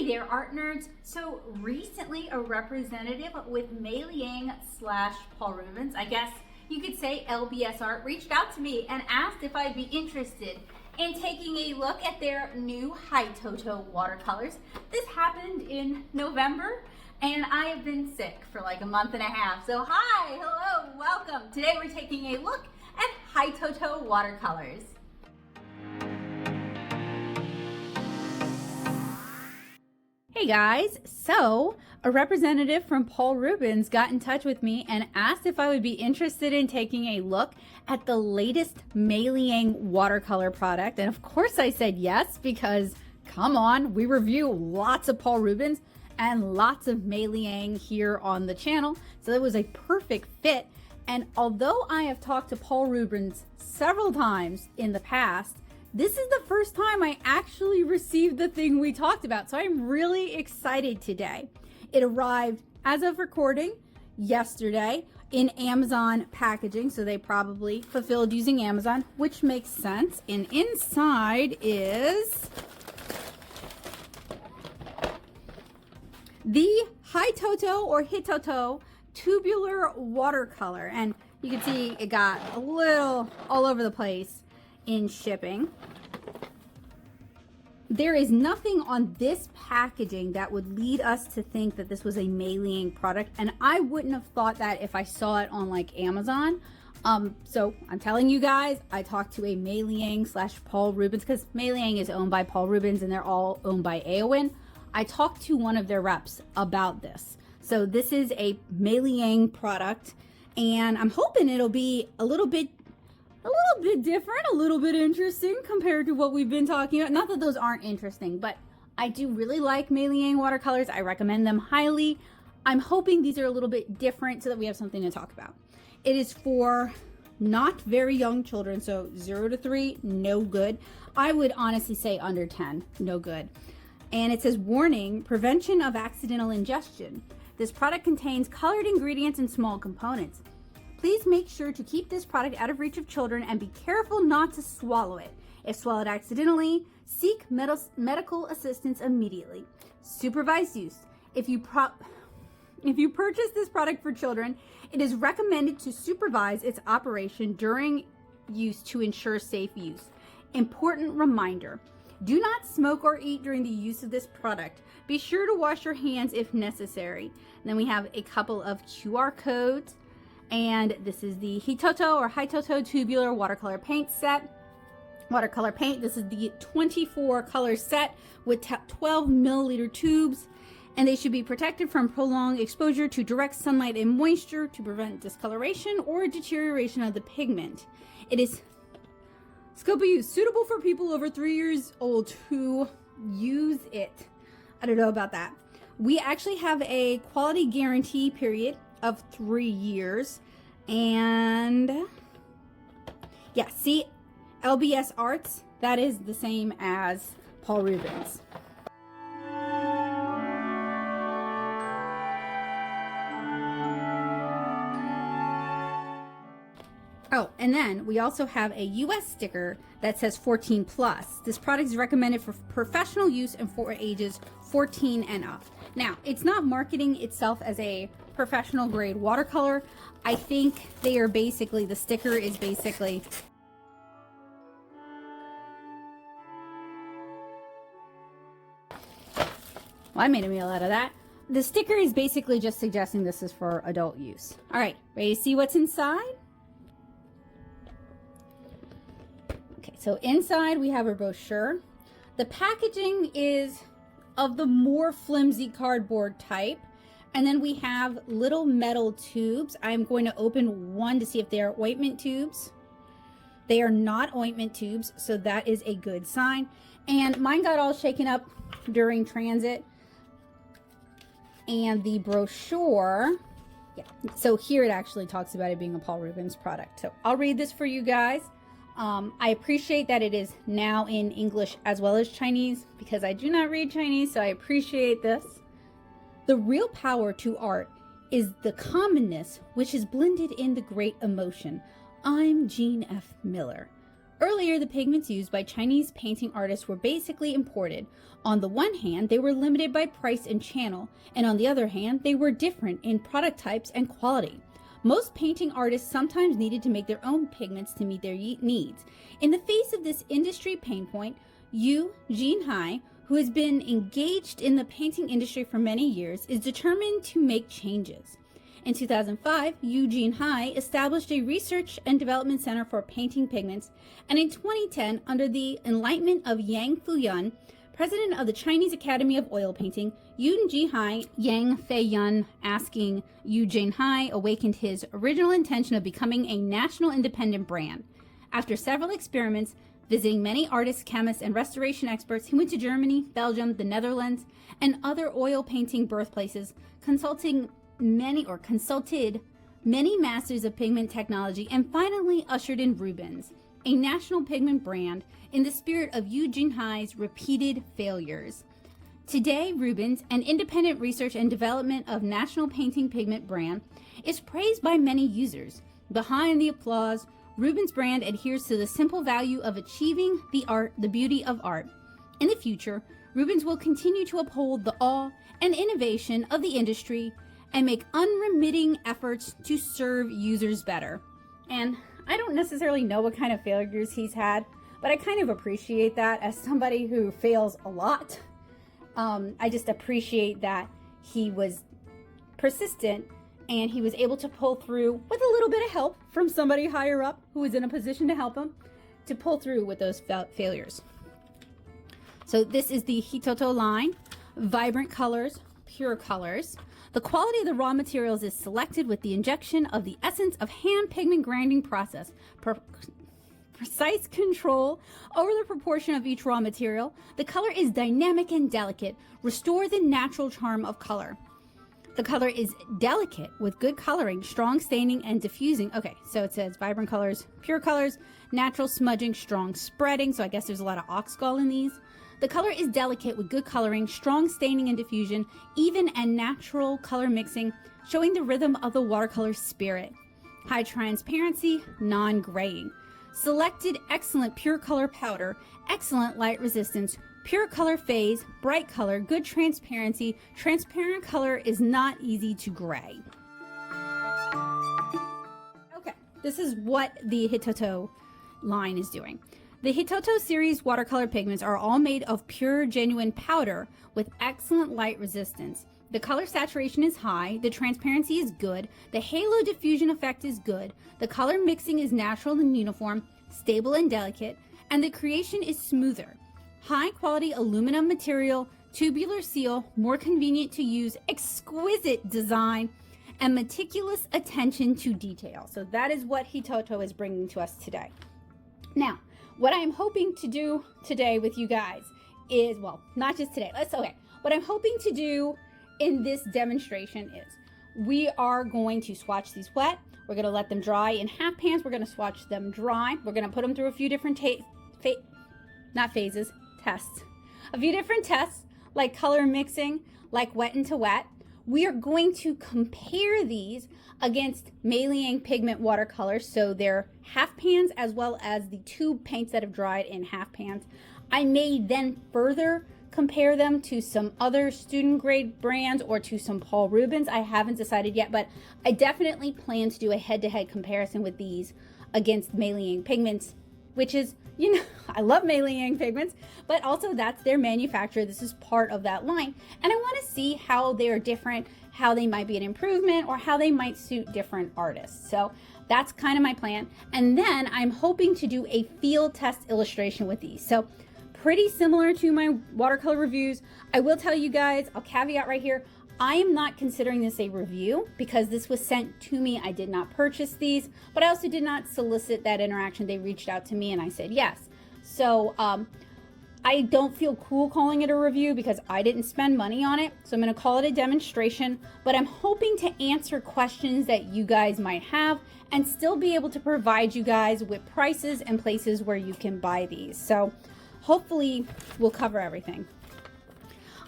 Hey there, art nerds. So recently a representative with Meiliang / Paurl Rubens, I guess you could say LBS Art, reached out to me and asked if I'd be interested in taking a look at their new Hitoto watercolors. This happened in November and I have been sick for like a month and a half. So hi, hello, welcome. Today we're taking a look at Hitoto watercolors. Hey guys, so a representative from Paurl Rubens got in touch with me and asked if I would be interested in taking a look at the latest Meiliang watercolor product. And of course I said yes, because come on, we review lots of Paurl Rubens and lots of Meiliang here on the channel. So it was a perfect fit. And although I have talked to Paurl Rubens several times in the past, this is the first time I actually received the thing we talked about, so I'm really excited today. It arrived, as of recording, yesterday in Amazon packaging, so they probably fulfilled using Amazon, which makes sense. And inside is the Hitoto tubular watercolor. And you can see it got a little all over the place in shipping. There is nothing on this packaging that would lead us to think that this was a Meiliang product, and I wouldn't have thought that if I saw it on like Amazon. So I'm telling you guys, I talked to a Meiliang / Paurl Rubens, because Meiliang is owned by Paurl Rubens and they're all owned by Aowen. I talked to one of their reps about this. So this is a Meiliang product, and I'm hoping it'll be a little bit different, a little bit interesting compared to what we've been talking about. Not that those aren't interesting, but I do really like Meiliang watercolors. I recommend them highly. I'm hoping these are a little bit different so that we have something to talk about. It is for not very young children, so 0 to 3, no good. I would honestly say under 10, no good. And it says, warning, prevention of accidental ingestion. This product contains colored ingredients and small components. Please make sure to keep this product out of reach of children and be careful not to swallow it. If swallowed accidentally, seek medical assistance immediately. Supervised use. If you purchase this product for children, it is recommended to supervise its operation during use to ensure safe use. Important reminder, do not smoke or eat during the use of this product. Be sure to wash your hands if necessary. And then we have a couple of QR codes. And this is the Hitoto tubular watercolor paint set. Watercolor paint, this is the 24 color set with 12 milliliter tubes, and they should be protected from prolonged exposure to direct sunlight and moisture to prevent discoloration or deterioration of the pigment. It is scope of use suitable for people over 3 years old to use it. I don't know about that. We actually have a quality guarantee period of 3 years, and yeah, see, LBS Arts, that is the same as Paurl Rubens. Oh, and then we also have a US sticker that says 14 plus. This product is recommended for professional use and for ages 14 and up. Now, it's not marketing itself as a professional grade watercolor. I think they are basically, the sticker is basically well, I made a meal out of that. The sticker is basically just suggesting this is for adult use. All right, ready to see what's inside? Okay, so inside we have a brochure. The packaging is of the more flimsy cardboard type. And then we have little metal tubes. I'm going to open one to see if they are ointment tubes. They are not ointment tubes, so that is a good sign. And mine got all shaken up during transit. And the brochure, yeah, so here it actually talks about it being a Paurl Rubens product. So I'll read this for you guys. I appreciate that it is now in English as well as Chinese, because I do not read Chinese, so I appreciate this. The real power to art is the commonness which is blended in the great emotion. I'm Jean F. Miller. Earlier, the pigments used by Chinese painting artists were basically imported. On the one hand, they were limited by price and channel, and on the other hand, they were different in product types and quality. Most painting artists sometimes needed to make their own pigments to meet their needs. In the face of this industry pain point, Yu Jinhai, who has been engaged in the painting industry for many years, is determined to make changes. In 2005, Yu Jinhai established a research and development center for painting pigments, and in 2010, under the enlightenment of Yang Fuyun, president of the Chinese Academy of Oil Painting, Yu Jinhai, Yang Feiyun asking Yu Jinhai awakened his original intention of becoming a national independent brand. After several experiments, visiting many artists, chemists, and restoration experts, he went to Germany, Belgium, the Netherlands, and other oil painting birthplaces, consulted many masters of pigment technology, and finally ushered in Rubens, a national pigment brand, in the spirit of Yu Jinhai's repeated failures. Today, Rubens, an independent research and development of national painting pigment brand, is praised by many users. Behind the applause, Rubens' brand adheres to the simple value of achieving the beauty of art. In the future, Rubens will continue to uphold the awe and innovation of the industry and make unremitting efforts to serve users better. And I don't necessarily know what kind of failures he's had, but I kind of appreciate that as somebody who fails a lot. I just appreciate that he was persistent and he was able to pull through with a little bit of help from somebody higher up who was in a position to help him to pull through with those failures. So this is the Hitoto line, vibrant colors, pure colors. The quality of the raw materials is selected with the injection of the essence of hand pigment grinding process. Precise control over the proportion of each raw material. The color is dynamic and delicate. Restore the natural charm of color. The color is delicate with good coloring, strong staining, and diffusing. Okay, so it says vibrant colors, pure colors, natural smudging, strong spreading. So I guess there's a lot of oxgall in these. The color is delicate with good coloring, strong staining and diffusion, even and natural color mixing, showing the rhythm of the watercolor spirit. High transparency, non-graying. Selected excellent pure color powder, excellent light resistance, pure color phase, bright color, good transparency. Transparent color is not easy to gray. Okay, this is what the Hitoto line is doing. The Hitoto series watercolor pigments are all made of pure, genuine powder with excellent light resistance. The color saturation is high, the transparency is good, the halo diffusion effect is good, the color mixing is natural and uniform, stable and delicate, and the creation is smoother. High quality aluminum material, tubular seal, more convenient to use, exquisite design, and meticulous attention to detail. So that is what Hitoto is bringing to us today. Now, what I'm hoping to do today with you guys is, well, not just today. What I'm hoping to do in this demonstration is we are going to swatch these wet. We're going to let them dry in half pans. We're going to swatch them dry. We're going to put them through a few different tests. A few different tests like color mixing, like wet into wet. We are going to compare these against Meiliang pigment watercolors, so they're half pans as well as the tube paints that have dried in half pans. I may then further compare them to some other student grade brands or to some Paurl Rubens. I haven't decided yet, but I definitely plan to do a head-to-head comparison with these against Meiliang pigments, which is, you know, I love Meiliang pigments, but also that's their manufacturer. This is part of that line. And I want to see how they're different, how they might be an improvement, or how they might suit different artists. So that's kind of my plan. And then I'm hoping to do a field test illustration with these. So pretty similar to my watercolor reviews. I will tell you guys, I'll caveat right here, I am not considering this a review because this was sent to me. I did not purchase these, but I also did not solicit that interaction. They reached out to me and I said yes. So I don't feel cool calling it a review because I didn't spend money on it. So I'm going to call it a demonstration, but I'm hoping to answer questions that you guys might have and still be able to provide you guys with prices and places where you can buy these. So hopefully we'll cover everything.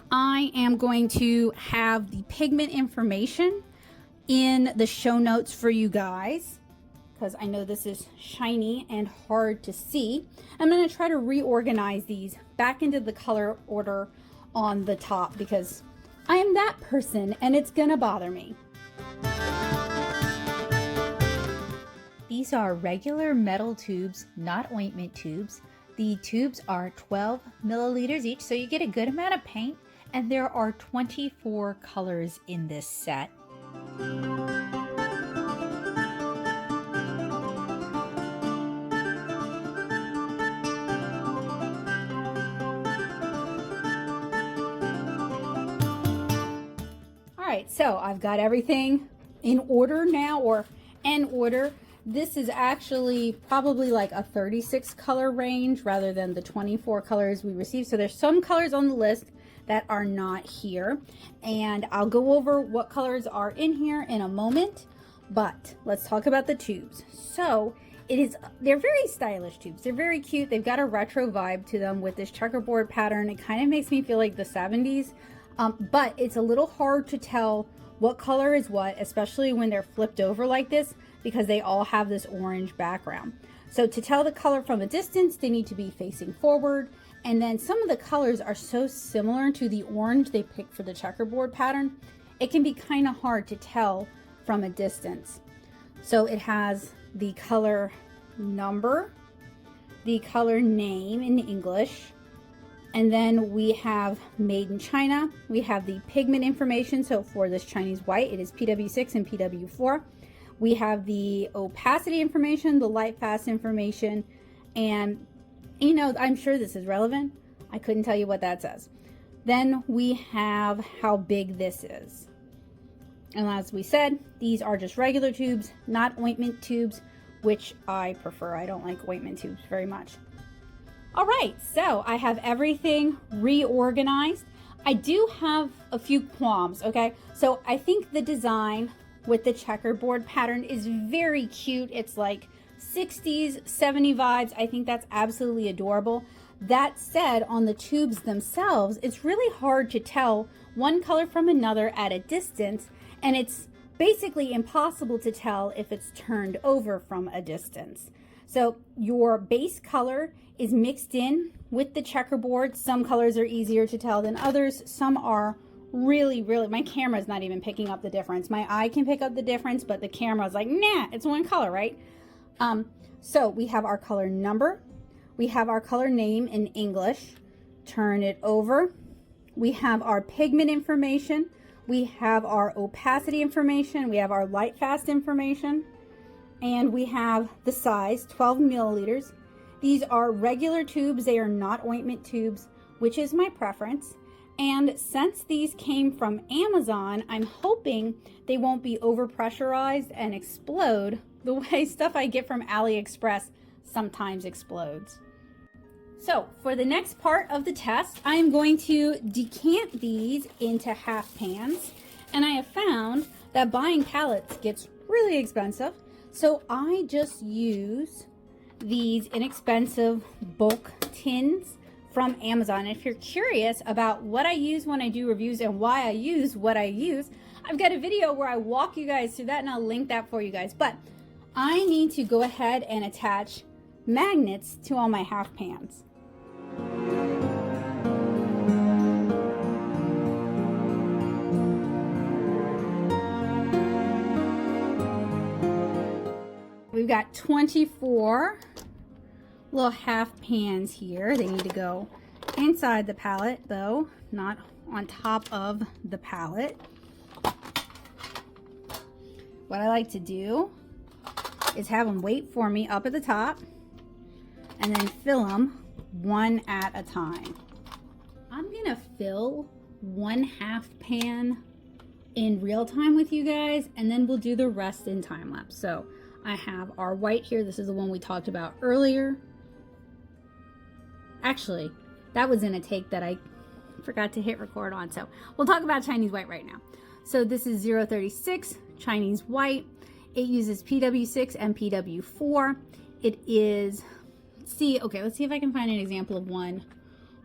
I am going to have the pigment information in the show notes for you guys. because I know this is shiny and hard to see. I'm going to try to reorganize these back into the color order on the top because I am that person and it's going to bother me. These are regular metal tubes, not ointment tubes. The tubes are 12 milliliters each, so you get a good amount of paint, and there are 24 colors in this set. All right, so I've got everything in order now, or in order. This is actually probably like a 36 color range rather than the 24 colors we received. So there's some colors on the list that are not here, and I'll go over what colors are in here in a moment, but let's talk about the tubes. So they're very stylish tubes. They're very cute. They've got a retro vibe to them with this checkerboard pattern. It kind of makes me feel like the 70s, but it's a little hard to tell what color is what, especially when they're flipped over like this, because they all have this orange background. So to tell the color from a distance, they need to be facing forward. And then some of the colors are so similar to the orange they picked for the checkerboard pattern, it can be kind of hard to tell from a distance. So it has the color number, the color name in English, and then we have made in China. We have the pigment information. So for this Chinese white, it is PW6 and PW4. We have the opacity information, the light fast information, and you know, I'm sure this is relevant. I couldn't tell you what that says. Then we have how big this is. And as we said, these are just regular tubes, not ointment tubes, which I prefer. I don't like ointment tubes very much. All right, so I have everything reorganized. I do have a few qualms, okay? So I think the design with the checkerboard pattern is very cute. It's like 60s, 70s vibes. I think that's absolutely adorable. That said, on the tubes themselves, it's really hard to tell one color from another at a distance, and it's basically impossible to tell if it's turned over from a distance. So your base color is mixed in with the checkerboard. Some colors are easier to tell than others. Some are really, my camera's not even picking up the difference. My eye can pick up the difference, but the camera's like, nah, it's one color, right? So we have our color number, we have our color name in English, turn it over, we have our pigment information, we have our opacity information, we have our light fast information, and we have the size, 12 milliliters. These are regular tubes, they are not ointment tubes, which is my preference. And since these came from Amazon, I'm hoping they won't be overpressurized and explode the way stuff I get from AliExpress sometimes explodes. So for the next part of the test, I am going to decant these into half pans. And I have found that buying palettes gets really expensive. So I just use these inexpensive bulk tins from Amazon. And if you're curious about what I use when I do reviews and why I use what I use, I've got a video where I walk you guys through that, and I'll link that for you guys. But I need to go ahead and attach magnets to all my half pans. We've got 24 little half pans here. They need to go inside the palette though, not on top of the palette. What I like to do is have them wait for me up at the top and then fill them one at a time. I'm gonna fill one half pan in real time with you guys, and then we'll do the rest in time lapse. So I have our white here. This is the one we talked about earlier. Actually, that was in a take that I forgot to hit record on. So we'll talk about Chinese white right now. So this is 036 Chinese white. It uses PW6 and PW4. It is, let's see if I can find an example of one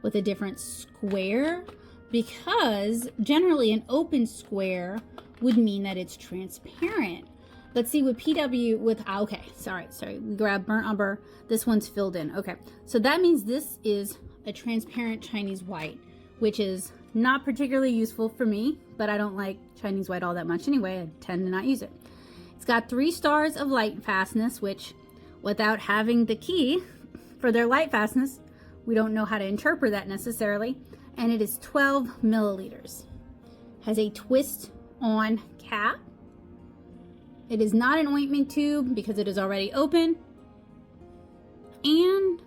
with a different square, because generally an open square would mean that it's transparent. Let's see with PW with, okay, sorry. We grabbed burnt umber. This one's filled in. Okay, so that means this is a transparent Chinese white, which is not particularly useful for me, but I don't like Chinese white all that much anyway. I tend to not use it. It's got 3 stars of light fastness, which without having the key for their light fastness, we don't know how to interpret that necessarily. And it is 12 milliliters. Has a twist on cap. It is not an ointment tube because it is already open. And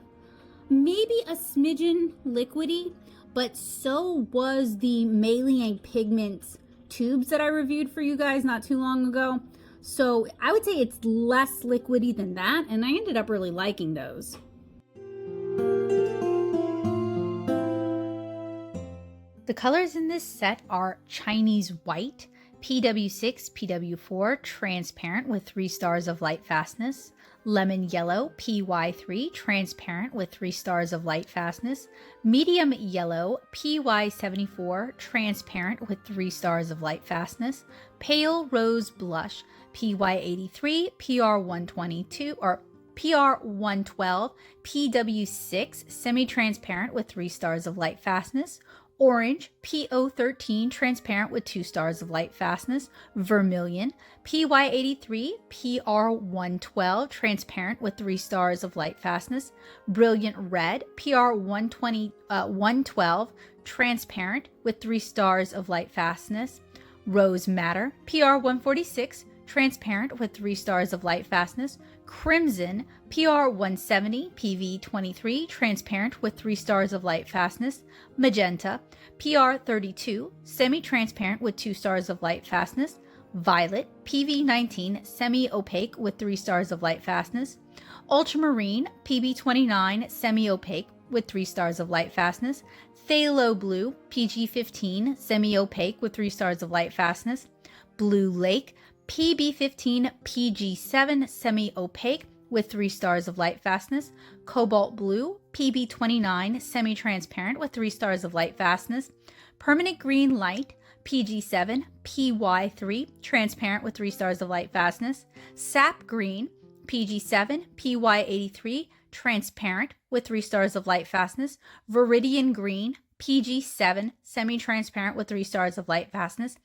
maybe a smidgen liquidy, but so was the Meiliang pigments tubes that I reviewed for you guys not too long ago. So I would say it's less liquidy than that, and I ended up really liking those. The colors in this set are Chinese white, PW6, PW4, transparent with 3 stars of light fastness, lemon yellow, PY3, transparent with 3 stars of light fastness, medium yellow, PY74, transparent with 3 stars of light fastness, pale rose blush, PY83, PR122, or PR112, PW6, semi-transparent with 3 stars of light fastness, orange, PO13, transparent with 2 stars of light fastness, vermilion, PY83, PR112, transparent with 3 stars of light fastness, brilliant red, PR112, transparent with 3 stars of light fastness, rose madder, PR146, transparent with 3 stars of light fastness, crimson, PR170, PV23, transparent with 3 stars of light fastness, magenta, PR32, semi-transparent with 2 stars of light fastness, violet, PV19, semi-opaque with 3 stars of light fastness, ultramarine, PB29, semi-opaque with 3 stars of light fastness, phthalo blue, PG15, semi-opaque with 3 stars of light fastness, blue lake, PB15, PG7, semi-opaque with 3 stars of light fastness, cobalt blue, PB29, semi-transparent with 3 stars of light fastness, permanent green light, PG7, PY3, transparent with 3 stars of light fastness, sap green, PG7, PY83, transparent with 3 stars of light fastness, viridian green, PG7, semi-transparent with 3 stars of light fastness,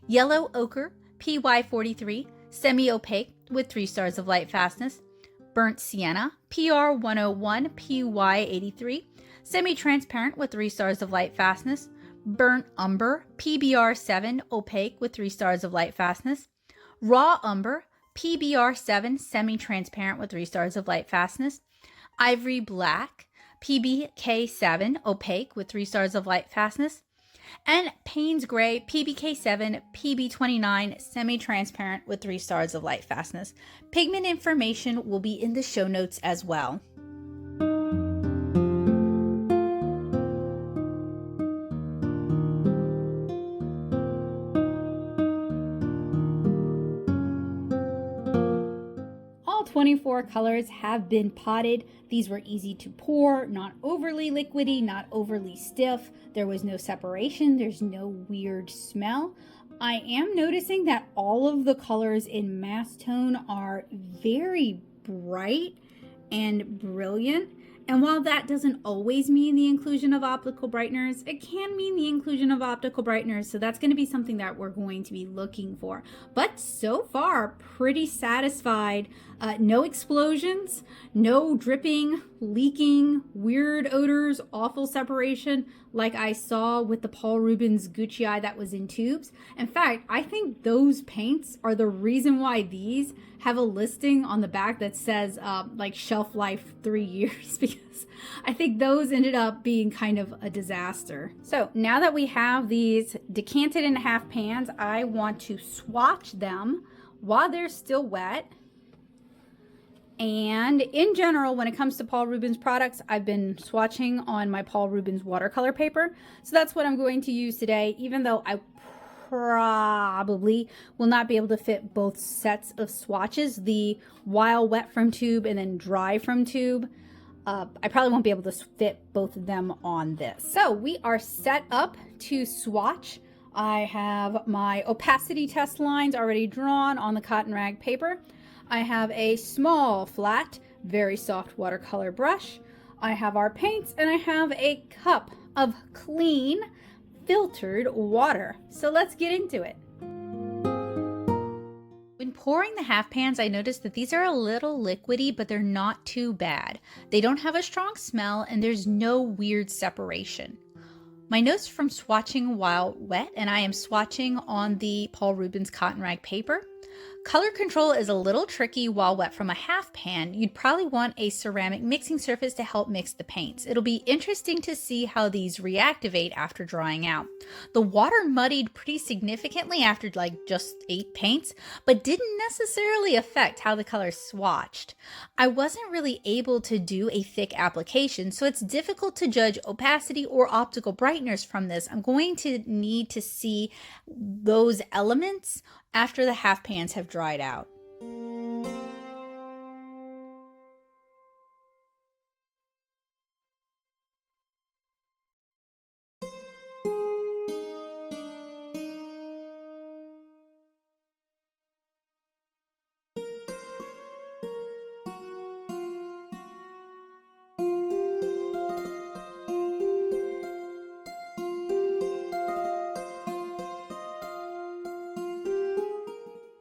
yellow ochre, PY43, semi-opaque with 3 stars of light fastness, burnt sienna, PR101, PY83, semi-transparent with 3 stars of light fastness, burnt umber, PBR7, opaque with 3 stars of light fastness, raw umber, PBR7, semi-transparent with 3 stars of light fastness, ivory black, PBK7, opaque with 3 stars of light fastness, and Payne's Gray, PBK7, PB29, semi-transparent with 3 stars of light fastness. Pigment information will be in the show notes as well. All 24 colors have been potted. These were easy to pour, not overly liquidy, not overly stiff. There was no separation. There's no weird smell. I am noticing that all of the colors in mass tone are very bright and brilliant. And while that doesn't always mean the inclusion of optical brighteners, it can mean the inclusion of optical brighteners. So that's going to be something that we're going to be looking for. But so far, pretty satisfied. No explosions, no dripping, leaking, weird odors, awful separation like I saw with the Paurl Rubens Gucci eye that was in tubes. In fact, I think those paints are the reason why these have a listing on the back that says like shelf life 3 years, because I think those ended up being kind of a disaster. So now that we have these decanted in half pans, I want to swatch them while they're still wet. And in general, when it comes to Paurl Rubens products, I've been swatching on my Paurl Rubens watercolor paper. So that's what I'm going to use today, even though I probably will not be able to fit both sets of swatches, the while wet from tube and then dry from tube. I probably won't be able to fit both of them on this. So we are set up to swatch I have my opacity test lines already drawn on the cotton rag paper. I have a small, flat, very soft watercolor brush. I have our paints, and I have a cup of clean, filtered water. So let's get into it. When pouring the half pans, I noticed that these are a little liquidy, but they're not too bad. They don't have a strong smell, and there's no weird separation. My notes from swatching while wet, and I am swatching on the Paurl Rubens cotton rag paper. Color control is a little tricky while wet from a half pan. You'd probably want a ceramic mixing surface to help mix the paints. It'll be interesting to see how these reactivate after drying out. The water muddied pretty significantly after just 8 paints, but didn't necessarily affect how the colors swatched. I wasn't really able to do a thick application, so it's difficult to judge opacity or optical brighteners from this. I'm going to need to see those elements after the half pans have dried out.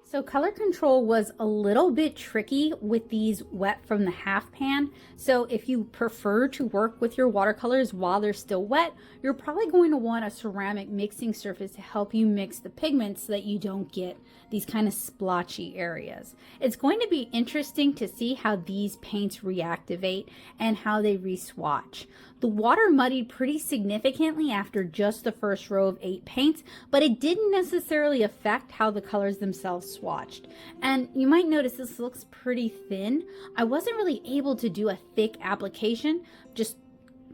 So color control was a little bit tricky with these wet from the half pan. So if you prefer to work with your watercolors while they're still wet, you're probably going to want a ceramic mixing surface to help you mix the pigments so that you don't get these kind of splotchy areas. It's going to be interesting to see how these paints reactivate and how they re-swatch. The water muddied pretty significantly after just the first row of 8 paints, but it didn't necessarily affect how the colors themselves swatched. And you might notice this looks pretty thin. I wasn't really able to do a thick application, just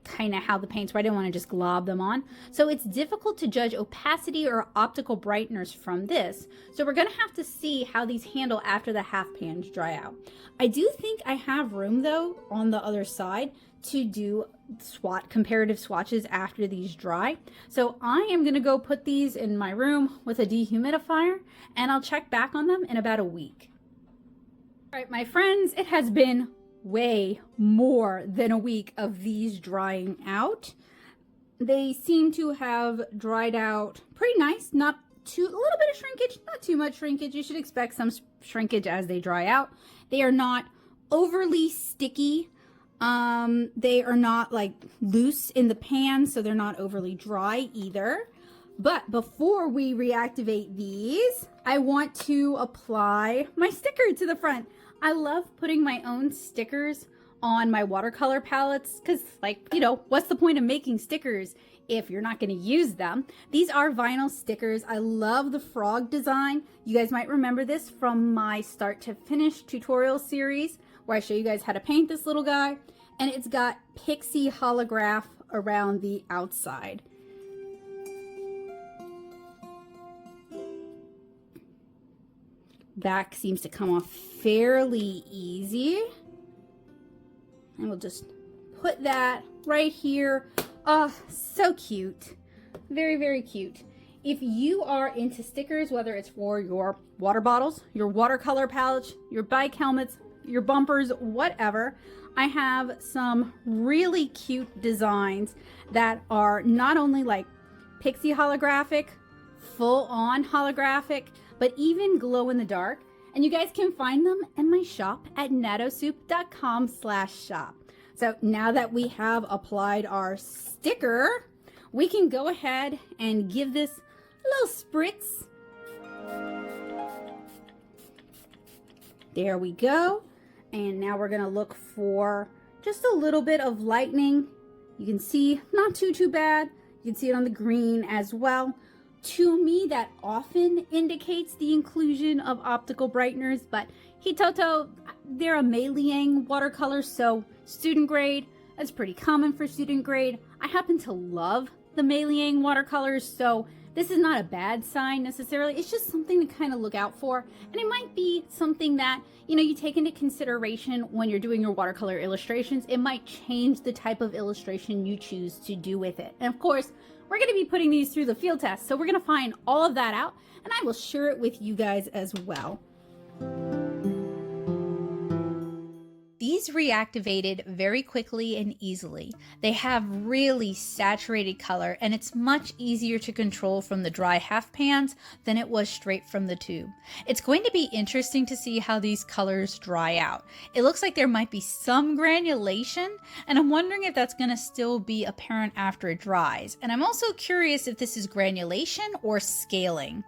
kind of how the paints were. I didn't want to just glob them on. So it's difficult to judge opacity or optical brighteners from this. So we're going to have to see how these handle after the half pans dry out. I do think I have room though on the other side to do comparative swatches after these dry. So I am going to go put these in my room with a dehumidifier, and I'll check back on them in about a week. All right, my friends, it has been way more than a week of these drying out. They seem to have dried out pretty nice, a little bit of shrinkage, not too much shrinkage. You should expect some shrinkage as they dry out. They are not overly sticky. They are not loose in the pan, so they're not overly dry either. But before we reactivate these, I want to apply my sticker to the front. I love putting my own stickers on my watercolor palettes because, what's the point of making stickers if you're not going to use them? These are vinyl stickers. I love the frog design. You guys might remember this from my start to finish tutorial series where I show you guys how to paint this little guy. And it's got pixie holograph around the outside. Back seems to come off fairly easy. And we'll just put that right here. Oh, so cute. Very, very cute. If you are into stickers, whether it's for your water bottles, your watercolor palettes, your bike helmets, your bumpers, whatever, I have some really cute designs that are not only pixie holographic, full on holographic, but even glow in the dark. And you guys can find them in my shop at nattosoup.com/shop. So now that we have applied our sticker, we can go ahead and give this a little spritz. There we go. And now we're gonna look for just a little bit of lightning. You can see not too bad. You can see it on the green as well. To me, that often indicates the inclusion of optical brighteners, but Hitoto, they're a Meiliang watercolor, so student grade, that's pretty common for student grade. I happen to love the Meiliang watercolors, so this is not a bad sign necessarily. It's just something to kind of look out for. And it might be something that, you take into consideration when you're doing your watercolor illustrations. It might change the type of illustration you choose to do with it. And of course, we're going to be putting these through the field test. So we're going to find all of that out, and I will share it with you guys as well. These reactivated very quickly and easily. They have really saturated color, and it's much easier to control from the dry half pans than it was straight from the tube. It's going to be interesting to see how these colors dry out. It looks like there might be some granulation, and I'm wondering if that's going to still be apparent after it dries. And I'm also curious if this is granulation or scaling.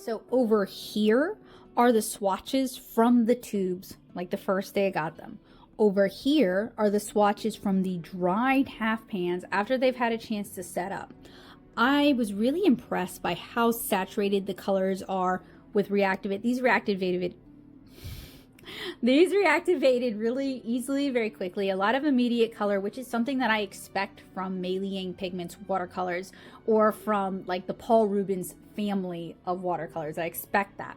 So over here are the swatches from the tubes, like the first day I got them. Over here are the swatches from the dried half pans after they've had a chance to set up. I was really impressed by how saturated the colors are with reactivate. These reactivated really easily, very quickly. A lot of immediate color, which is something that I expect from Meiliang Pigments watercolors or from like the Paurl Rubens family of watercolors. I expect that.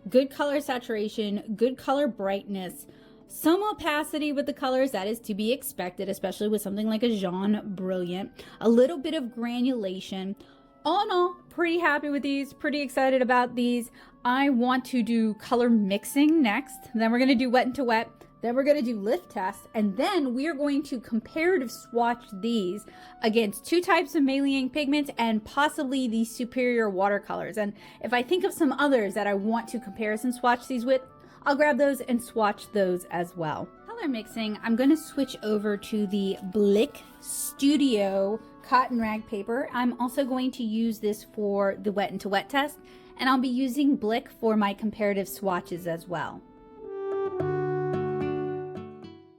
Good color saturation, good color brightness, some opacity with the colors, that is to be expected, especially with something like a Jaune Brilliant. A little bit of granulation. All in all, pretty happy with these, pretty excited about these. I want to do color mixing next. Then we're going to do wet into wet. Then we're going to do lift test. And then we are going to comparative swatch these against two types of Meiliang pigments and possibly the superior watercolors. And if I think of some others that I want to comparison swatch these with, I'll grab those and swatch those as well. Color mixing, I'm going to switch over to the Blick Studio cotton rag paper. I'm also going to use this for the wet into wet test, and I'll be using Blick for my comparative swatches as well.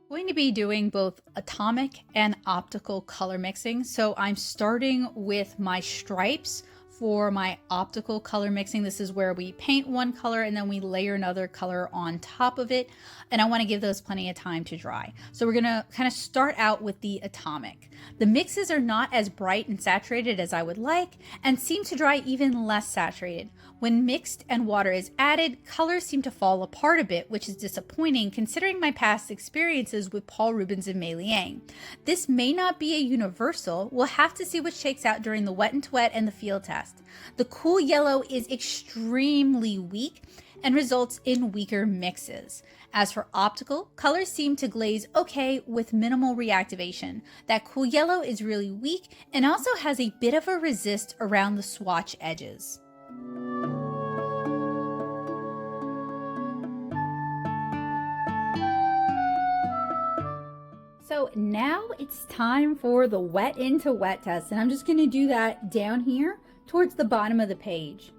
Going to be doing both atomic and optical color mixing. So I'm starting with my stripes for my optical color mixing. This is where we paint one color and then we layer another color on top of it. And I want to give those plenty of time to dry. So we're going to kind of start out with the atomic. The mixes are not as bright and saturated as I would like and seem to dry even less saturated. When mixed and water is added, colors seem to fall apart a bit, which is disappointing considering my past experiences with Paurl Rubens and Meiliang. This may not be a universal. We'll have to see what shakes out during the wet into wet and the field test. The cool yellow is extremely weak and results in weaker mixes. As for optical, colors seem to glaze okay with minimal reactivation. That cool yellow is really weak and also has a bit of a resist around the swatch edges. So now it's time for the wet into wet test, and I'm just going to do that down here towards the bottom of the page.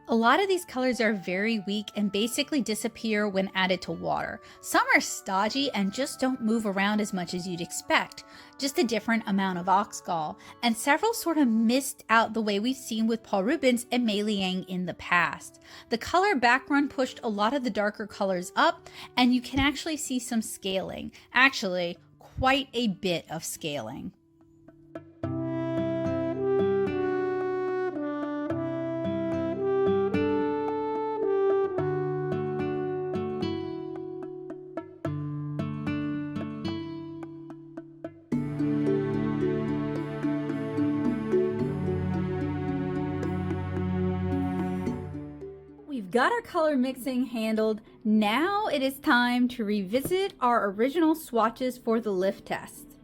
A lot of these colors are very weak and basically disappear when added to water. Some are stodgy and just don't move around as much as you'd expect, just a different amount of oxgall, and several sort of missed out the way we've seen with Paurl Rubens and Meiliang in the past. The color background pushed a lot of the darker colors up, and you can actually see some scaling, actually quite a bit of scaling. Got our color mixing handled. Now it is time to revisit our original swatches for the lift test.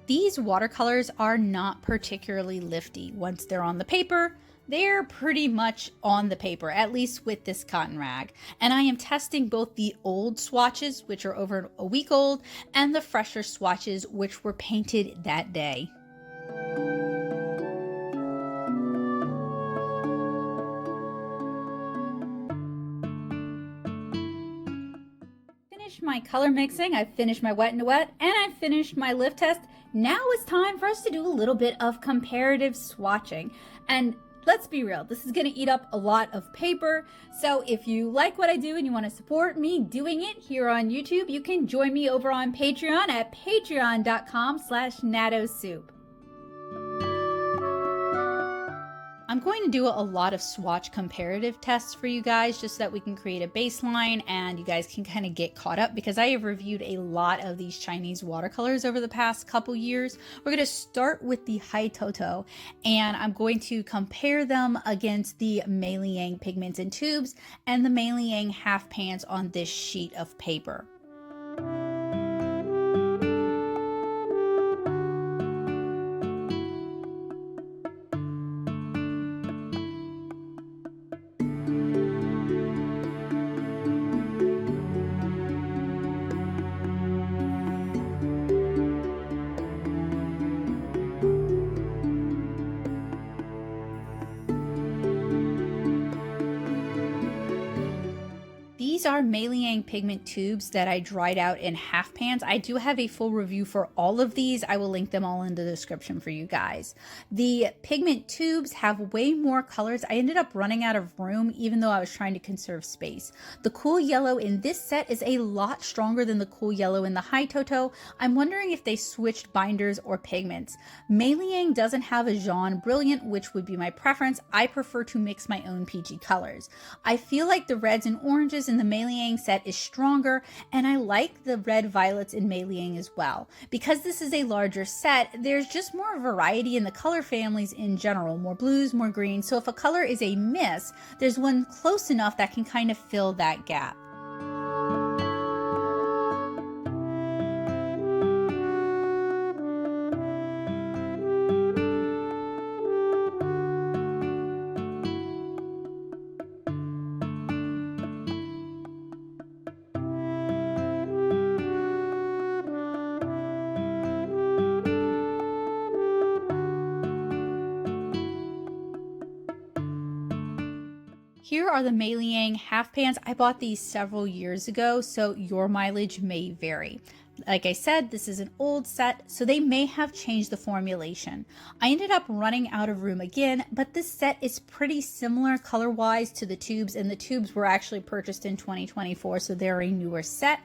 These watercolors are not particularly lifty. Once they're on the paper, they're pretty much on the paper, at least with this cotton rag. And I am testing both the old swatches, which are over a week old, and the fresher swatches, which were painted that day. my color mixing, I've finished my wet and wet, and I've finished my lift test. Now it's time for us to do a little bit of comparative swatching. And let's be real, this is going to eat up a lot of paper. So if you like what I do and you want to support me doing it here on YouTube, you can join me over on Patreon at patreon.com/natosoup. I'm going to do a lot of swatch comparative tests for you guys just so that we can create a baseline and you guys can kind of get caught up, because I have reviewed a lot of these Chinese watercolors over the past couple years. We're going to start with the Hitoto, and I'm going to compare them against the Meiliang pigments and tubes and the Meiliang half pans on this sheet of paper. These are Meiliang pigment tubes that I dried out in half pans. I do have a full review for all of these. I will link them all in the description for you guys. The pigment tubes have way more colors. I ended up running out of room even though I was trying to conserve space. The cool yellow in this set is a lot stronger than the cool yellow in the Hitoto. I'm wondering if they switched binders or pigments. Meiliang doesn't have a Jaune Brilliant, which would be my preference. I prefer to mix my own PG colors. I feel like the reds and oranges in the Meiliang set is stronger, and I like the red violets in Meiliang as well. Because this is a larger set, there's just more variety in the color families in general, more blues, more greens, so if a color is a miss, there's one close enough that can kind of fill that gap. Here are the Meiliang half pans. I bought these several years ago, so your mileage may vary. Like I said, this is an old set, so they may have changed the formulation. I ended up running out of room again, but this set is pretty similar color-wise to the tubes, and the tubes were actually purchased in 2024, so they're a newer set,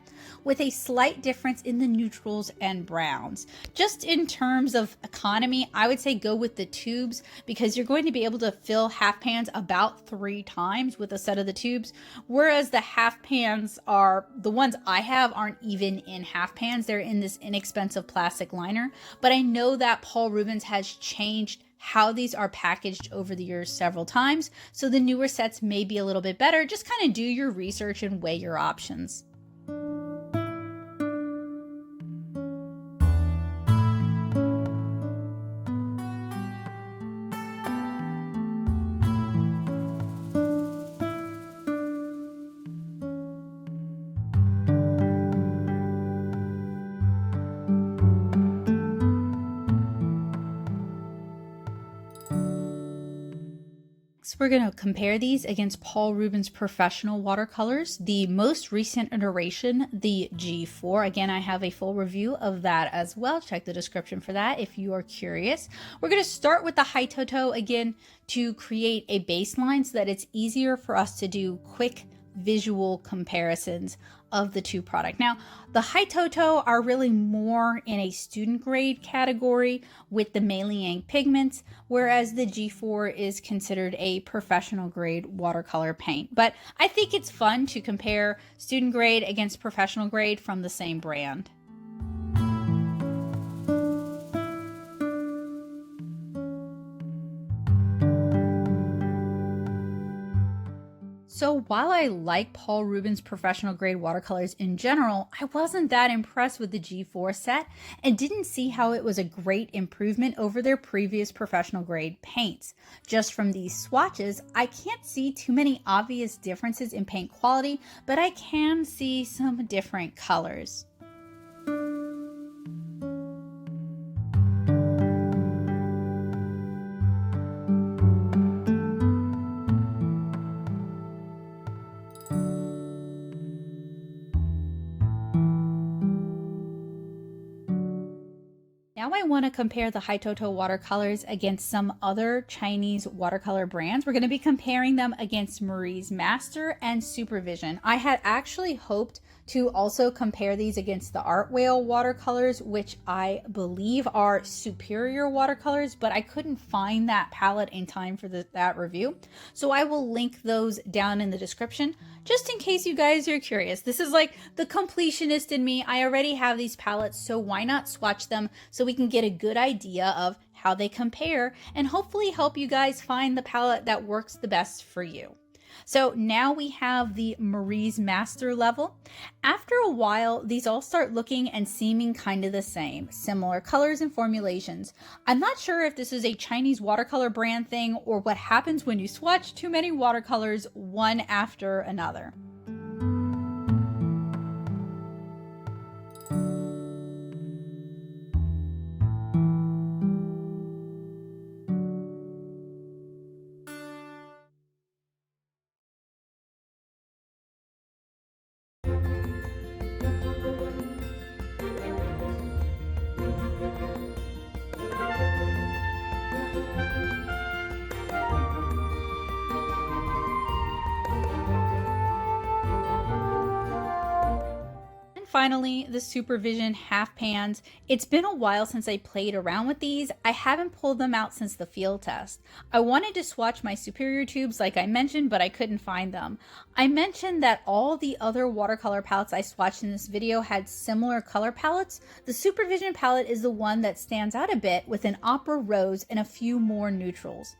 with a slight difference in the neutrals and browns. Just in terms of economy, I would say go with the tubes, because you're going to be able to fill half pans about 3 times with a set of the tubes, whereas the half pans are, the ones I have aren't even in half pans. They're in this inexpensive plastic liner, but I know that Paurl Rubens has changed how these are packaged over the years several times, so the newer sets may be a little bit better. Just kind of do your research and weigh your options. So we're going to compare these against Paurl Rubens professional watercolors, the most recent iteration, the G4. Again, I have a full review of that as well. Check the description for that if you are curious. We're going to start with the Hitoto again to create a baseline so that it's easier for us to do quick visual comparisons of the two products. Now, the Hitoto are really more in a student grade category with the Meiliang pigments, whereas the G4 is considered a professional grade watercolor paint. But I think it's fun to compare student grade against professional grade from the same brand. So while I like Paurl Rubens professional grade watercolors in general, I wasn't that impressed with the G4 set and didn't see how it was a great improvement over their previous professional grade paints. Just from these swatches, I can't see too many obvious differences in paint quality, but I can see some different colors. I want to compare the Hitoto watercolors against some other Chinese watercolor brands. We're going to be comparing them against Marie's Master and Supervision. I had actually hoped to also compare these against the Art Whale watercolors, which I believe are superior watercolors, but I couldn't find that palette in time for that review. So I will link those down in the description, just in case you guys are curious. This is like the completionist in me. I already have these palettes, so why not swatch them so we can get a good idea of how they compare and hopefully help you guys find the palette that works the best for you. So now we have the Marie's Master level. After a while, these all start looking and seeming kind of the same, similar colors and formulations. I'm not sure if this is a Chinese watercolor brand thing or what happens when you swatch too many watercolors one after another. Finally, the Supervision half pans. It's been a while since I played around with these. I haven't pulled them out since the field test. I wanted to swatch my superior tubes like I mentioned, but I couldn't find them. I mentioned that all the other watercolor palettes I swatched in this video had similar color palettes. The Supervision palette is the one that stands out a bit with an opera rose and a few more neutrals.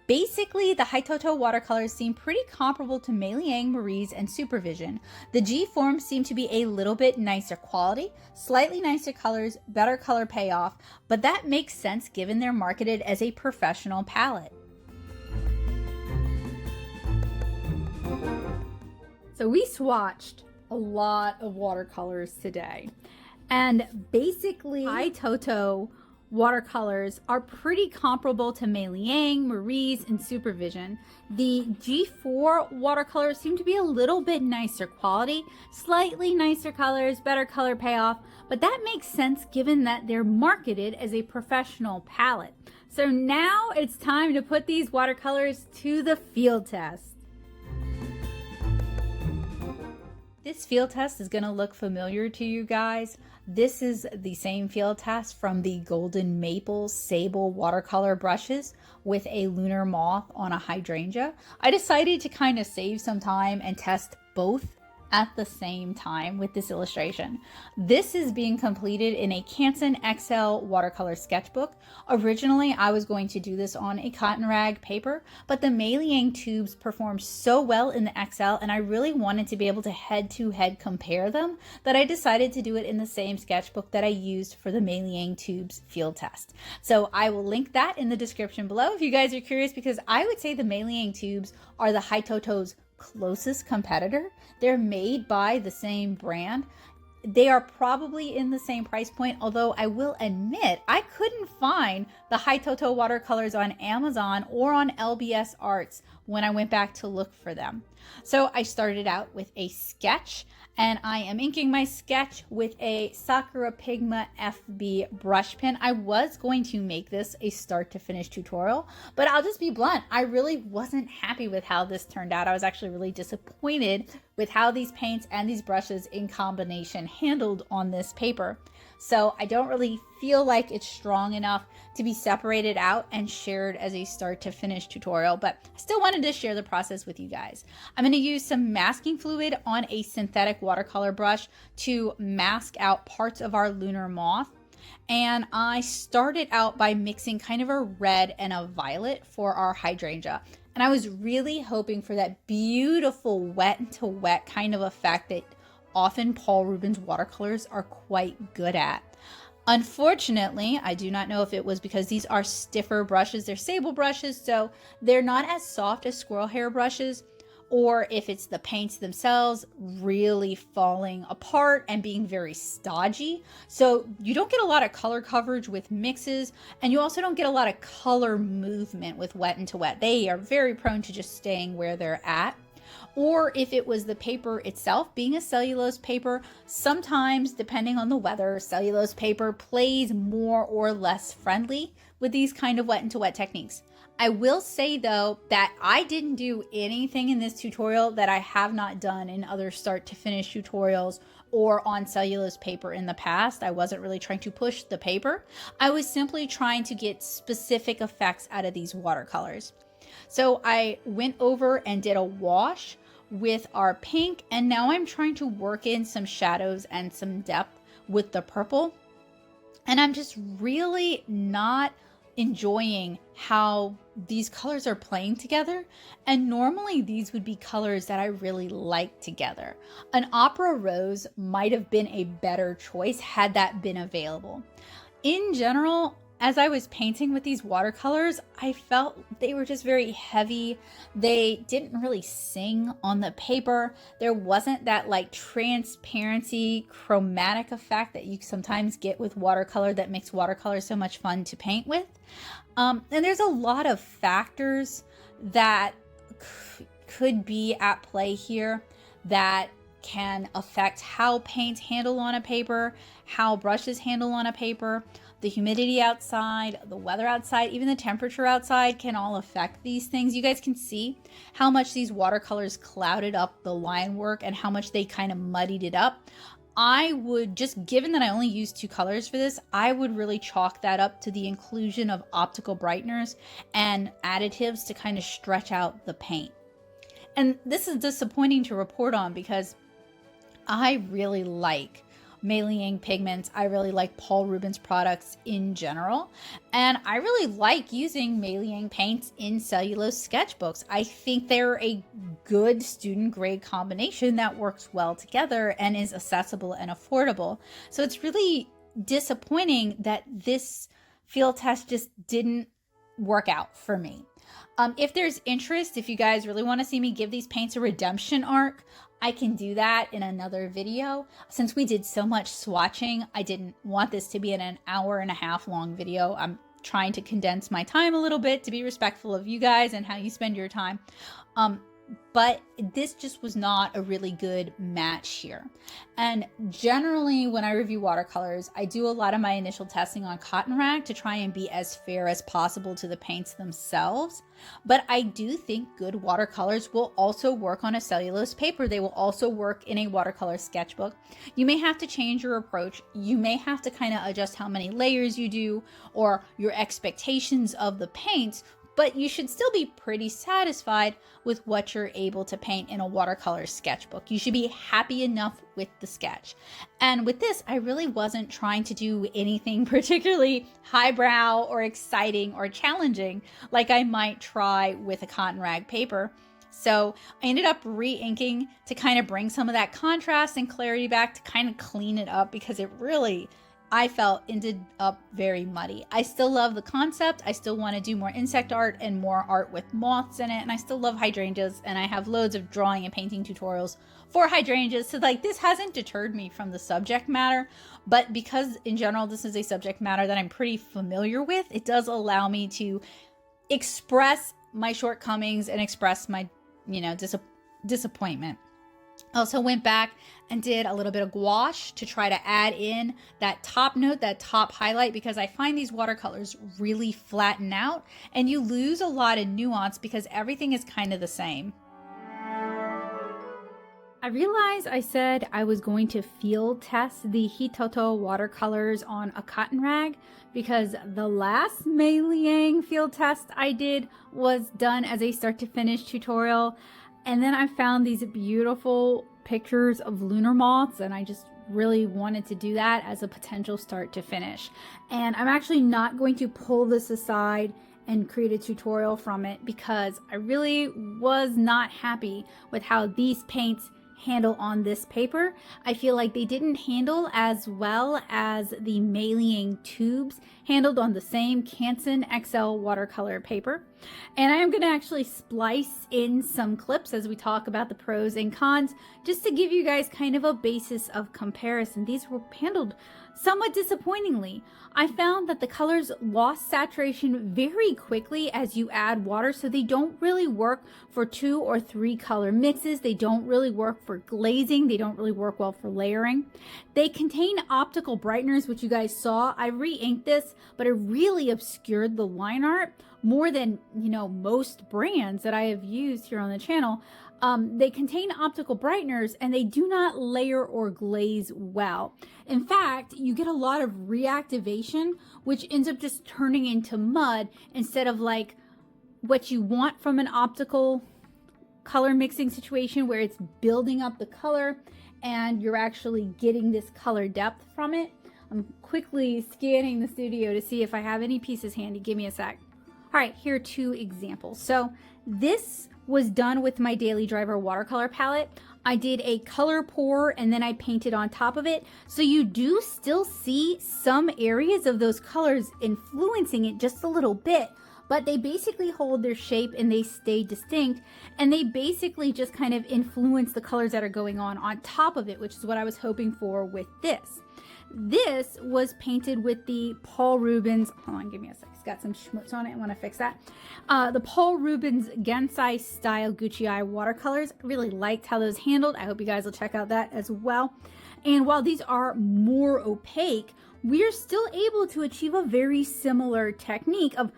Basically, the Hitoto watercolors seem pretty comparable to Meiliang, Marie's, and Supervision. The G forms seem to be a little bit nicer quality, slightly nicer colors, better color payoff, but that makes sense given they're marketed as a professional palette. So we swatched a lot of watercolors today, and basically Hitoto watercolors are pretty comparable to Meiliang, Marie's, and Supervision. The G4 watercolors seem to be a little bit nicer quality, slightly nicer colors, better color payoff, but that makes sense given that they're marketed as a professional palette. So now it's time to put these watercolors to the field test. This field test is going to look familiar to you guys. This is the same field test from the Golden Maple Sable watercolor brushes with a lunar moth on a hydrangea. I decided to kind of save some time and test both at the same time with this illustration. This is being completed in a Canson XL watercolor sketchbook. Originally, I was going to do this on a cotton rag paper, but the Meiliang tubes performed so well in the XL, and I really wanted to be able to head-to-head compare them that I decided to do it in the same sketchbook that I used for the Meiliang tubes field test. So I will link that in the description below if you guys are curious, because I would say the Meiliang tubes are the Hitoto's closest competitor. They're made by the same brand. They are probably in the same price point, although I will admit I couldn't find the Hitoto watercolors on Amazon or on LBS Arts when I went back to look for them. So I started out with a sketch, and I am inking my sketch with a Sakura Pigma FB brush pen. I was going to make this a start to finish tutorial, but I'll just be blunt. I really wasn't happy with how this turned out. I was actually really disappointed with how these paints and these brushes in combination handled on this paper. So I don't really feel like it's strong enough to be separated out and shared as a start to finish tutorial, but I still wanted to share the process with you guys. I'm going to use some masking fluid on a synthetic watercolor brush to mask out parts of our lunar moth. And I started out by mixing kind of a red and a violet for our hydrangea. And I was really hoping for that beautiful wet to wet kind of effect that often Paurl Rubens watercolors are quite good at. Unfortunately, I do not know if it was because these are stiffer brushes, they're sable brushes, so they're not as soft as squirrel hair brushes, or if it's the paints themselves really falling apart and being very stodgy. So you don't get a lot of color coverage with mixes, and you also don't get a lot of color movement with wet and to wet. They are very prone to just staying where they're at. or if it was the paper itself being a cellulose paper. Sometimes, depending on the weather, cellulose paper plays more or less friendly with these kind of wet into wet techniques. I will say though that I didn't do anything in this tutorial that I have not done in other start to finish tutorials or on cellulose paper in the past. I wasn't really trying to push the paper. I was simply trying to get specific effects out of these watercolors. So I went over and did a wash with our pink, and now I'm trying to work in some shadows and some depth with the purple. And I'm just really not enjoying how these colors are playing together. And normally these would be colors that I really like together. An opera rose might have been a better choice had that been available. In general, as I was painting with these watercolors, I felt they were just very heavy. They didn't really sing on the paper. There wasn't that like transparency chromatic effect that you sometimes get with watercolor that makes watercolor so much fun to paint with. And there's a lot of factors that could be at play here that can affect how paints handle on a paper, how brushes handle on a paper. The humidity outside, the weather outside, even the temperature outside can all affect these things. You guys can see how much these watercolors clouded up the line work and how much they kind of muddied it up. I would, just given that I only used 2 colors for this, I would really chalk that up to the inclusion of optical brighteners and additives to kind of stretch out the paint. And this is disappointing to report on because I really like Meiliang pigments. I really like Paurl Rubens products in general. And I really like using Meiliang paints in cellulose sketchbooks. I think they're a good student grade combination that works well together and is accessible and affordable. So it's really disappointing that this field test just didn't work out for me. If there's interest, if you guys really want to see me give these paints a redemption arc, I can do that in another video. Since we did so much swatching, I didn't want this to be an hour and a half long video. I'm trying to condense my time a little bit to be respectful of you guys and how you spend your time. But this just was not a really good match here. And generally when I review watercolors, I do a lot of my initial testing on cotton rag to try and be as fair as possible to the paints themselves. But I do think good watercolors will also work on a cellulose paper. They will also work in a watercolor sketchbook. You may have to change your approach. You may have to kind of adjust how many layers you do or your expectations of the paints, but you should still be pretty satisfied with what you're able to paint in a watercolor sketchbook. You should be happy enough with the sketch. And with this, I really wasn't trying to do anything particularly highbrow or exciting or challenging like I might try with a cotton rag paper. So I ended up re-inking to kind of bring some of that contrast and clarity back to kind of clean it up because it really, I felt, ended up very muddy. I still love the concept. I still want to do more insect art and more art with moths in it. And I still love hydrangeas. And I have loads of drawing and painting tutorials for hydrangeas. So like this hasn't deterred me from the subject matter. But because in general, this is a subject matter that I'm pretty familiar with, it does allow me to express my shortcomings and express my, disappointment. Also went back and did a little bit of gouache to try to add in that top note, that top highlight, because I find these watercolors really flatten out and you lose a lot of nuance because everything is kind of the same. I realized I said I was going to field test the Hitoto watercolors on a cotton rag because the last Meiliang field test I did was done as a start to finish tutorial. And then I found these beautiful pictures of lunar moths and I just really wanted to do that as a potential start to finish. And I'm actually not going to pull this aside and create a tutorial from it because I really was not happy with how these paints handle on this paper. I feel like they didn't handle as well as the Meiliang tubes handled on the same Canson XL watercolor paper. And I am going to actually splice in some clips as we talk about the pros and cons, just to give you guys kind of a basis of comparison. These were handled somewhat disappointingly. I found that the colors lost saturation very quickly as you add water, so they don't really work for 2 or 3 color mixes. They don't really work for glazing. They don't really work well for layering. They contain optical brighteners, which you guys saw. I re-inked this, but it really obscured the line art more than, you know, most brands that I have used here on the channel. They contain optical brighteners and they do not layer or glaze well. In fact, you get a lot of reactivation, which ends up just turning into mud instead of like what you want from an optical color mixing situation where it's building up the color and you're actually getting this color depth from it. I'm quickly scanning the studio to see if I have any pieces handy. Give me a sec. All right, here are 2 examples. So this was done with my Daily Driver watercolor palette. I did a color pour and then I painted on top of it. So you do still see some areas of those colors influencing it just a little bit, but they basically hold their shape and they stay distinct, and they basically just kind of influence the colors that are going on top of it, which is what I was hoping for with this. This was painted with the Paurl Rubens, hold on, give me a sec, it's got some schmutz on it, I want to fix that. The Paurl Rubens Gensai style Gucci Eye watercolors. I really liked how those handled. I hope you guys will check out that as well. And while these are more opaque, we are still able to achieve a very similar technique of,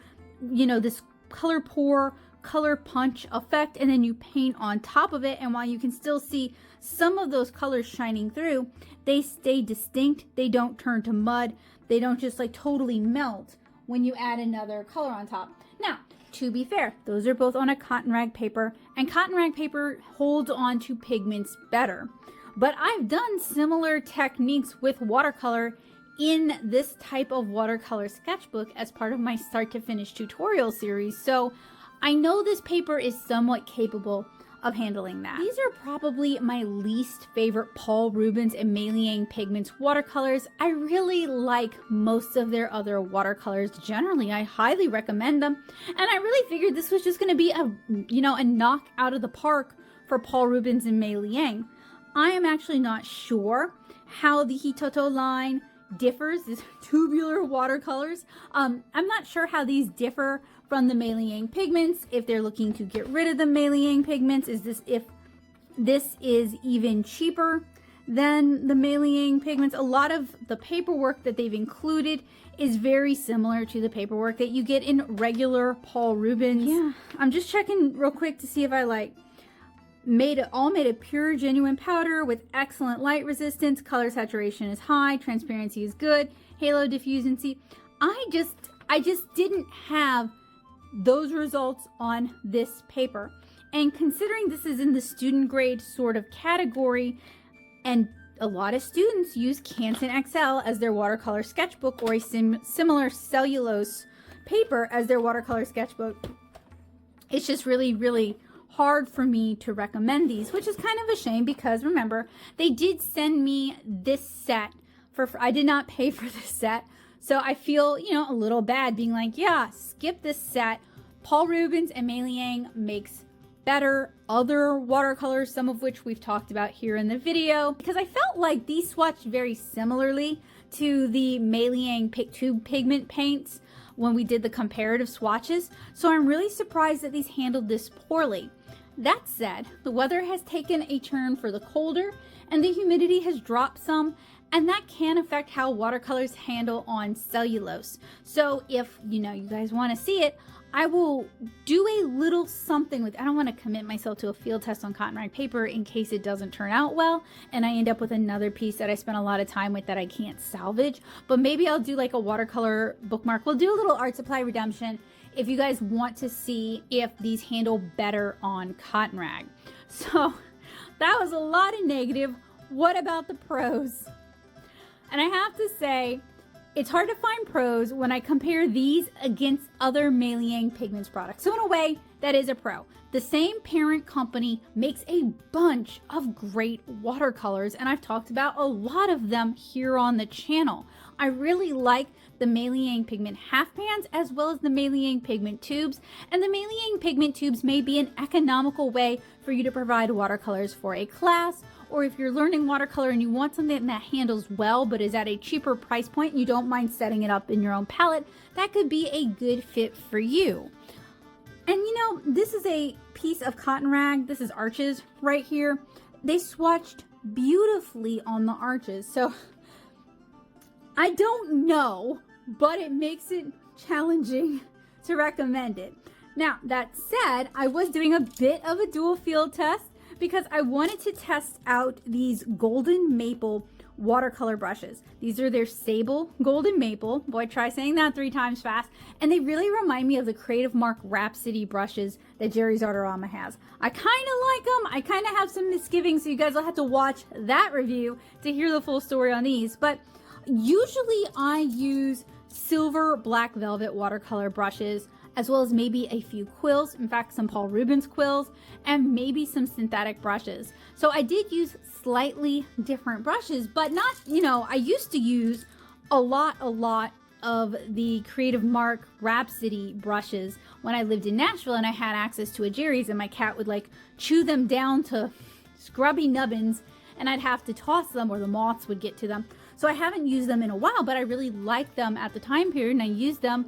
you know, this color pour, color punch effect, and then you paint on top of it, and while you can still see some of those colors shining through, they stay distinct. They don't turn to mud. They don't just like totally melt when you add another color on top. Now, to be fair, those are both on a cotton rag paper, and cotton rag paper holds on to pigments better. But I've done similar techniques with watercolor in this type of watercolor sketchbook as part of my start to finish tutorial series. So I know this paper is somewhat capable of handling that. These are probably my least favorite Paurl Rubens and Meiliang Pigments watercolors. I really like most of their other watercolors. Generally, I highly recommend them. And I really figured this was just going to be a, you know, a knock out of the park for Paurl Rubens and Meiliang. I am actually not sure how the Hitoto line differs, these tubular watercolors. I'm not sure how these differ from the Meiliang pigments, if they're looking to get rid of the Meiliang pigments, if this is even cheaper than the Meiliang pigments. A lot of the paperwork that they've included is very similar to the paperwork that you get in regular Paurl Rubens. Yeah, I'm just checking real quick to see if I made a pure genuine powder with excellent light resistance, color saturation is high, transparency is good, halo diffusency. I just didn't have those results on this paper. And considering this is in the student grade sort of category, and a lot of students use Canson XL as their watercolor sketchbook, or a similar cellulose paper as their watercolor sketchbook, it's just really, really hard for me to recommend these, which is kind of a shame because remember, they did send me this set for I did not pay for this set. So I feel, you know, a little bad being like, yeah, skip this set. Paurl Rubens and Meiliang makes better other watercolors, some of which we've talked about here in the video, because I felt like these swatched very similarly to the Meiliang tube pigment paints when we did the comparative swatches. So I'm really surprised that these handled this poorly. That said, the weather has taken a turn for the colder and the humidity has dropped some, and that can affect how watercolors handle on cellulose. So if, you know, you guys want to see it, I will do a little something with, I don't want to commit myself to a field test on cotton rag paper in case it doesn't turn out well and I end up with another piece that I spent a lot of time with that I can't salvage. But maybe I'll do like a watercolor bookmark. We'll do a little art supply redemption if you guys want to see if these handle better on cotton rag. So that was a lot of negative. What about the pros? And I have to say, it's hard to find pros when I compare these against other Meiliang Pigments products. So in a way, that is a pro. The same parent company makes a bunch of great watercolors, and I've talked about a lot of them here on the channel. I really like the Meiliang pigment half pans as well as the Meiliang pigment tubes. And the Meiliang pigment tubes may be an economical way for you to provide watercolors for a class, or if you're learning watercolor and you want something that handles well but is at a cheaper price point and you don't mind setting it up in your own palette, that could be a good fit for you. And you know, this is a piece of cotton rag. This is arches right here. They swatched beautifully on the arches. So I don't know, but it makes it challenging to recommend it. Now, that said, I was doing a bit of a dual field test because I wanted to test out these golden maple watercolor brushes. These are their Sable Golden Maple. Boy, try saying that 3 times fast. And they really remind me of the Creative Mark Rhapsody brushes that Jerry's Artorama has. I kind of like them. I kind of have some misgivings, so you guys will have to watch that review to hear the full story on these. But usually I use silver black velvet watercolor brushes, as well as maybe a few quills, in fact some Paurl Rubens quills, and maybe some synthetic brushes. So I did use slightly different brushes, but not, you know, I used to use a lot of the Creative Mark Rhapsody brushes when I lived in Nashville and I had access to a Jerry's, and my cat would like chew them down to scrubby nubbins and I'd have to toss them or the moths would get to them. So I haven't used them in a while, but I really liked them at the time period, and I used them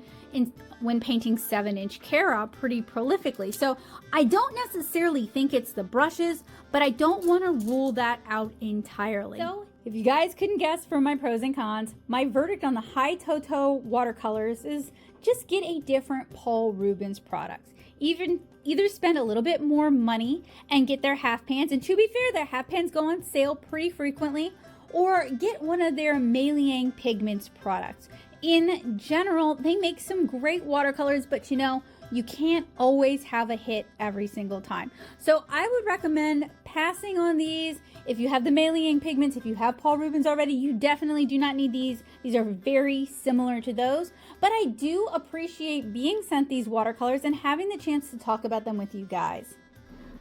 when painting 7-inch Cara pretty prolifically. So I don't necessarily think it's the brushes, but I don't want to rule that out entirely. So if you guys couldn't guess from my pros and cons, my verdict on the Hitoto Watercolors is just get a different Paurl Rubens product. Either spend a little bit more money and get their half pans, and to be fair, their half pans go on sale pretty frequently, or get one of their Meiliang Pigments products. In general, they make some great watercolors, but you know, you can't always have a hit every single time. So I would recommend passing on these. If you have the Meiliang Pigments, if you have Paurl Rubens already, you definitely do not need these. These are very similar to those, but I do appreciate being sent these watercolors and having the chance to talk about them with you guys.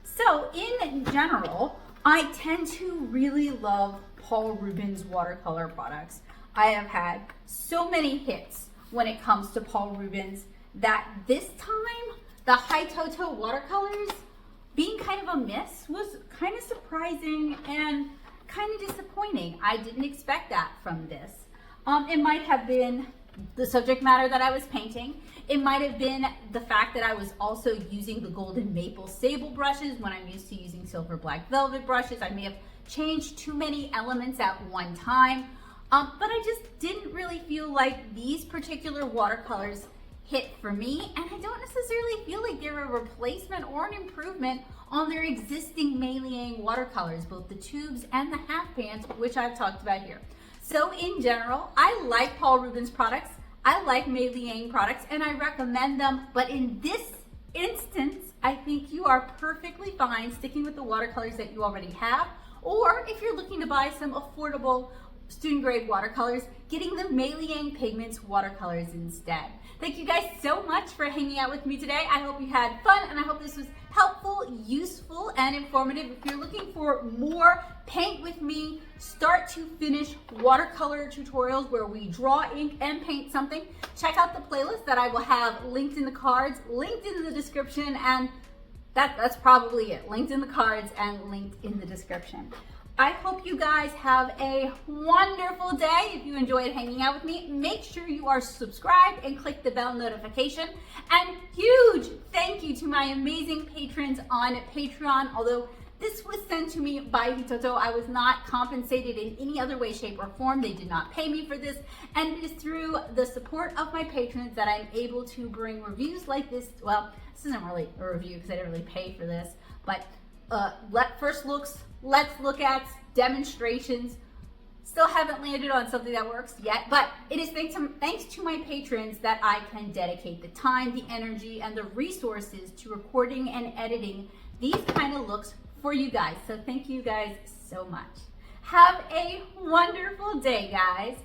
So in general, I tend to really love Paurl Rubens watercolor products. I have had so many hits when it comes to Paurl Rubens that this time the Hitoto Watercolors being kind of a miss was kind of surprising and kind of disappointing. I didn't expect that from this. It might have been the subject matter that I was painting. It might have been the fact that I was also using the Golden Maple Sable brushes when I'm used to using silver black velvet brushes. I may have changed too many elements at one time. But I just didn't really feel like these particular watercolors hit for me, and I don't necessarily feel like they're a replacement or an improvement on their existing Meiliang watercolors, both the tubes and the half pans, which I've talked about here. So in general, I like Paurl Rubens products, I like Meiliang products, and I recommend them, but in this instance, I think you are perfectly fine sticking with the watercolors that you already have, or if you're looking to buy some affordable student grade watercolors, getting the Meiliang Pigments watercolors instead. Thank you guys so much for hanging out with me today. I hope you had fun, and I hope this was helpful, useful, and informative. If you're looking for more paint with me, start to finish watercolor tutorials where we draw, ink, and paint something, check out the playlist that I will have linked in the cards, linked in the description, and that's probably it. Linked in the cards and linked in the description. I hope you guys have a wonderful day. If you enjoyed hanging out with me, make sure you are subscribed and click the bell notification. And huge thank you to my amazing patrons on Patreon. Although this was sent to me by Hitoto, I was not compensated in any other way, shape, or form. They did not pay me for this. And it is through the support of my patrons that I'm able to bring reviews like this. Well, this isn't really a review because I didn't really pay for this, but first looks, let's look at demonstrations. Still haven't landed on something that works yet, but it is thanks to my patrons that I can dedicate the time, the energy, and the resources to recording and editing these kind of looks for you guys. So thank you guys so much. Have a wonderful day, guys.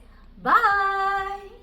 Bye.